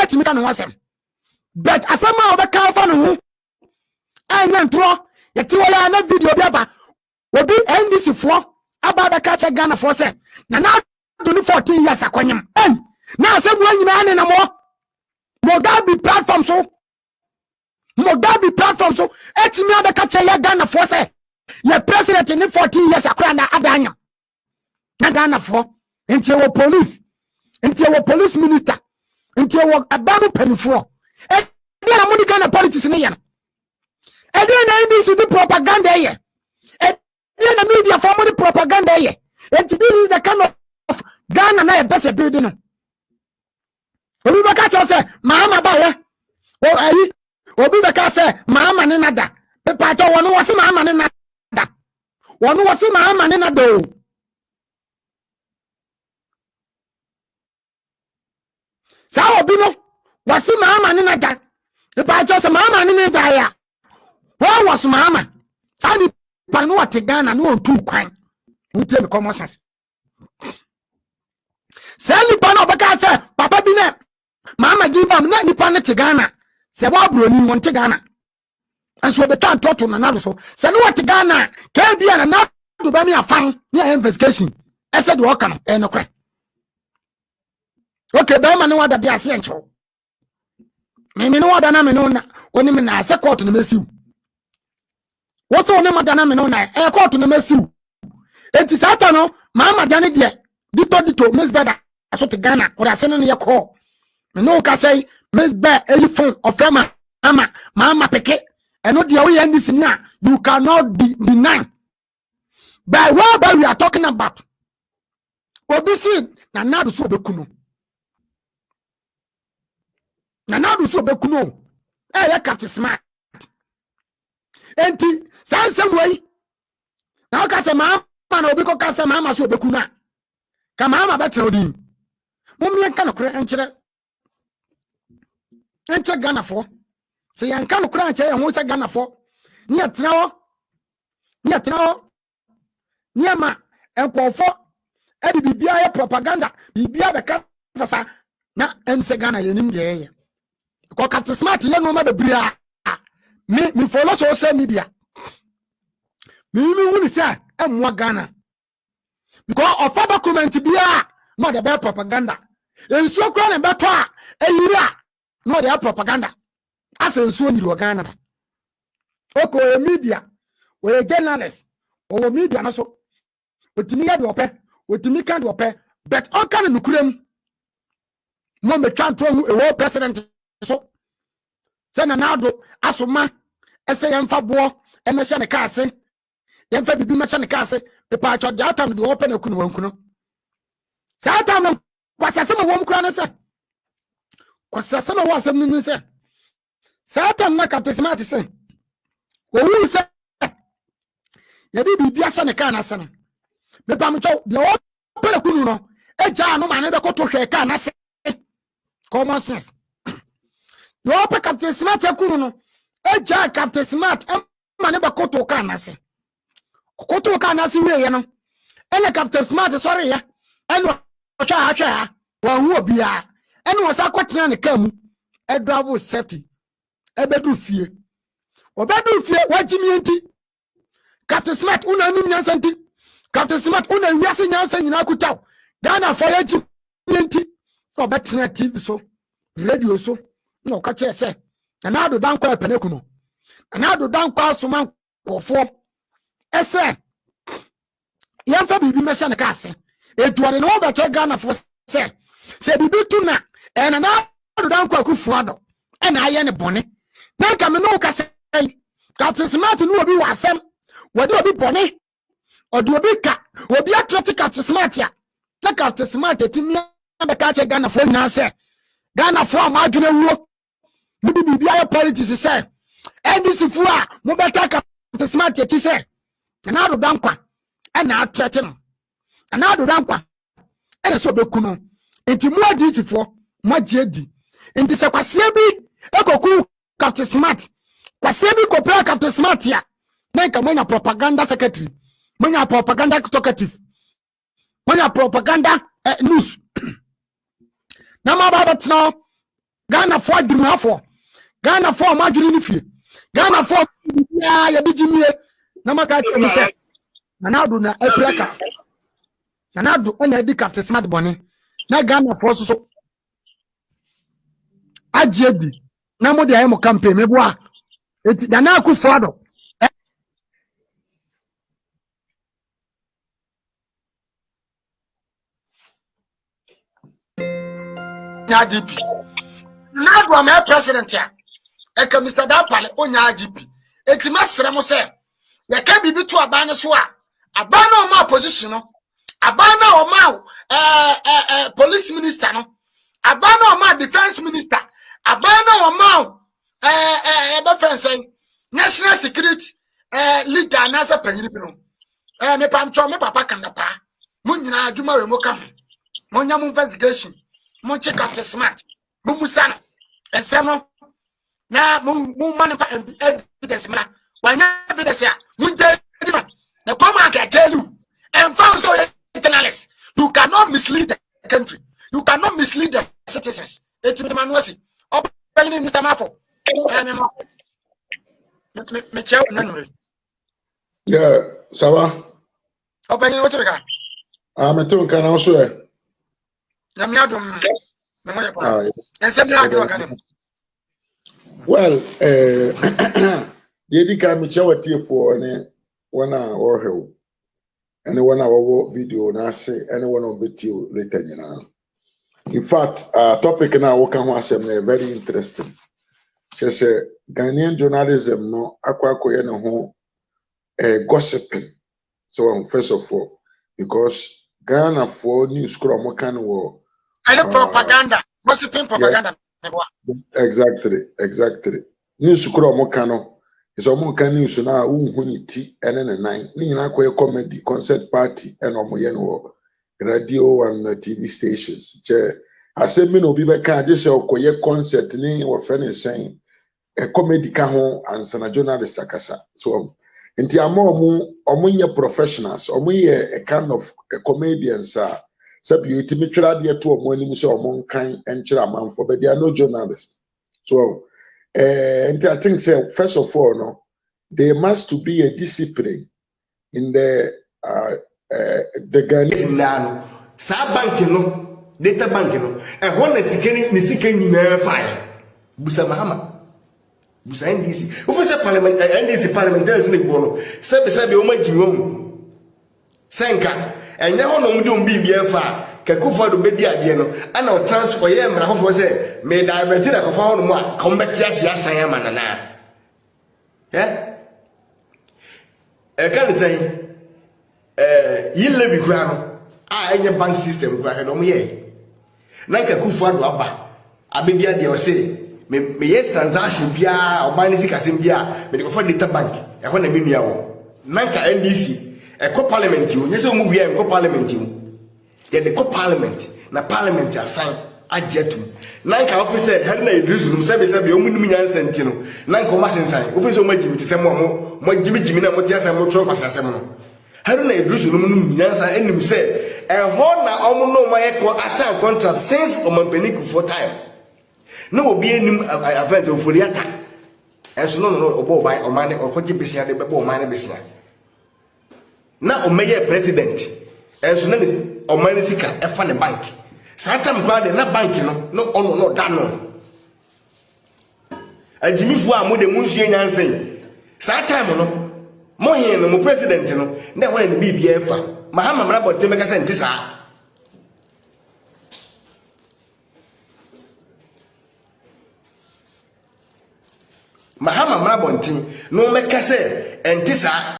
etimi ka no wasem but asema obeka fa no ho anya ntro yeti wala na video bi aba obi NDC fo aba beka che Ghana for say na 14 years akwanyem na asem wa nyina ne na mo Mugabe platform so etimi abeka che ya Ghana for say ye president in 14 years akra na adanya na Ghana for enti wo police minister enti wo abamu penifo e na mo di Ghana politics ne ya e na NDC the propaganda ye e na media for the propaganda ye enti this is the kind of Ghana na best building no obi baka cho say mama ba ye o ayi obi baka say mama ne nada be pa cho wono wo se mama ne nada wono wo se mama ne nada o sa obi no wo se mama ne nada be pa cho say mama ne nada ya wo was mama sa ni pa no what Ghana no on tu kwan wo tell common sense sa ni pa no baka say papa bi ne mama give am na nipa ne te Ghana se wa bro ni won te Ghana anso the can toto na na so se no what Ghana ka bia na do ba mi afan ya investigation e se do oka no e no kre okay ba ma ne wada bia se encho me no wada na me no na oni me na se court no mesiu wo so oni mada na me no na e court no mesiu enti sata no mama jane de dito Miss Beda so te Ghana or ase no ye call no ka say Miss Beda e phone of mama peke eno dia we end this nia you cannot be denied by what we are talking about obisi na nadu so bekuno ya captain smart enti sansem wey na ka say mama na obi ko ka say mama so bekuno ka mama betre odi mummy enka no kure enche Ghana for say enka no kure enche ye ho che Ghana for ni atena ni ama enkofo edi bibia ye propaganda bibia be ka sasa na ense Ghana ye nim ye ko ka smart ye no ma be bria me follow social media me wuni say emwa Ghana because of other comment bia no the bad propaganda ensuo kra na beto a eyira no the propaganda as ensuo ni Ghana oko media we journalist o media no so otimi ya de ope otimi kan de ope but on kan nukurem mo me twanto hu e president so se na Addo asoma ese yemfa bo emehye ne kaase yemfa bibi mehye ne kaase e pa cho data de ope na kunu wankuno sata no kwasasema wom kura no se kwasasema wo asem nunu se sata na kaptesmati se wo wu se yedi bibi ahye ne ka na se no me pa mcho de ope na kunu no eja no ma ne be koto hwe ka na se common sense yo ope kaptesmati kunu no eja kaptesmati ma ne be koto ka na se koto ka na se we ye no ene kaptesmati sorry ya eno Acha wa hu obia ene wasa kwetena ne kamu edwavo safety ebedu fie wajimi enti Captain Smart una nim nyansa enti Captain Smart una wiase nyansa nyina kutaw Ghana for yajimi enti obetena TV so radio so no ka che se na Addo dankwa epeneku no na Addo dankwa asoma kofo ese yamfa bibi mesha ne ka ase eduane no ba che Ghana for se bibi tuna ena na Addo dankwa kufu ado ena aye ne bone na ka me no ka se Captain Smart no obi wasem wode obi bone odi obi ka obi atrati Captain Smart ya ta Captain Smart etimi be ka che Ghana for na se Ghana for ma adwene wuo mu bibi aye politics se NDC fu a mo be ta Captain Smart eti se na Addo dankwa ena atrati no na Addo dankwa ene so bekuno enti mu aditi fo magye di enti se kwase bi ekoku Captain Smart kwase bi kopra Captain Smart ya na nka monya propaganda secretary monya propaganda talkative monya propaganda news na ma ba betno Ghana for Dimafo. Ghana for Majority Fee. Ghana for ya Dijimie. Namaka Commissaire. Nanado na Epraka. Nanado and Edika smart bonnet. Na Ghana for so. Ajedi. Namo de Amo campaign. Meboa. It's Danaku Fado. GP. Now I'm a president here. Eka Mr. Dampale onya GP. Eti masere mo se. Ye ka bibi to aban so a. Aban na o ma position no. Aban na o ma police minister no. Aban na o ma defense minister. Aban na o ma be friends national security leader na sa panyin bi no. Me pamcho me papa kan da pa. Mo nyina adwuma we mo ka ho. Mo nya mo investigation. Mo check out smart. Mo musano. Ensemo na mo man evidence mara. Wanya evidence ya. Mo je di no. Na come and tell you. And found so journalists. You cannot mislead the country. You cannot mislead the citizens. It's me manuasi. Up Mr. Mafo. Me chew na. Yeah, sawa. Open what you got. I'm to can also. Na me adom. Na mo ya. And say me adom kan. Well, the edika me chew for ne wana or hell. And one our video na say anyone on betio later nyina. In fact, topic now we can watch very interesting. She say Ghanaian journalism no akwakoye no ho gossiping. So first of all, because Ghana for news crom can wo propaganda, gossiping propaganda. Yeah, exactly. News crom can is omo kan news na unhuni ti ene ne nan. Ni nyina akoye comedy concert party ene omo ye no radio and TV stations. Che asemi no bi be ka je se okoye concert ni wo fe ne sen a comedy ka ho ansana journalist akasa. So nti omo nye professionals, omo ye a kind of a comedians sabi you timi twra de to omo anim se omo nkan enkyira amanfo but they are no journalists. So and I think say first of all no there must to be a discipline in the Ghanaian sa bank no data bank no e ho na sika nyina fire busa mahama busa NDC ofisa parliament NDC parliamentarians ne go no sabe o magimi o senka enye ho no mde bibia fa kakufa do bedi ade no ana o transfer ye mra hofo se me divert na kofa ho no a kombetia siasan ya manana kan say yile bi kura no enye bank system kura no mo ye na kakufa do aba abebia de o se me ye transaction bia o man sika sem bia me kofa data bank e ho na menua wo nanka NDC e ko parliament you nyese mu wi e ko parliament you ye de ko parliament na parliament assign ajetum nanka officer head na idris num sabe o munum nyansa ntino nanka o masensan officer o magimi tisem mo magimi na mo tiasa mo tro pasasem no head na idris num nyansa enim se e ho na omo no ma ye ko assign contract since o mampaniku for time no obi enim avance ofoliata enso no obo ban o man o kwaji besia de bebo o man besia na o meye president enso na o man sika e fa ne bank satam kwa de na bank no ono no da no ajimifu a mo de munsu nyansen satam no mo hin no mo president no na ho ne bibia fa mahama mra bote meka se ntisa mahama mra bontin no meka se ntisa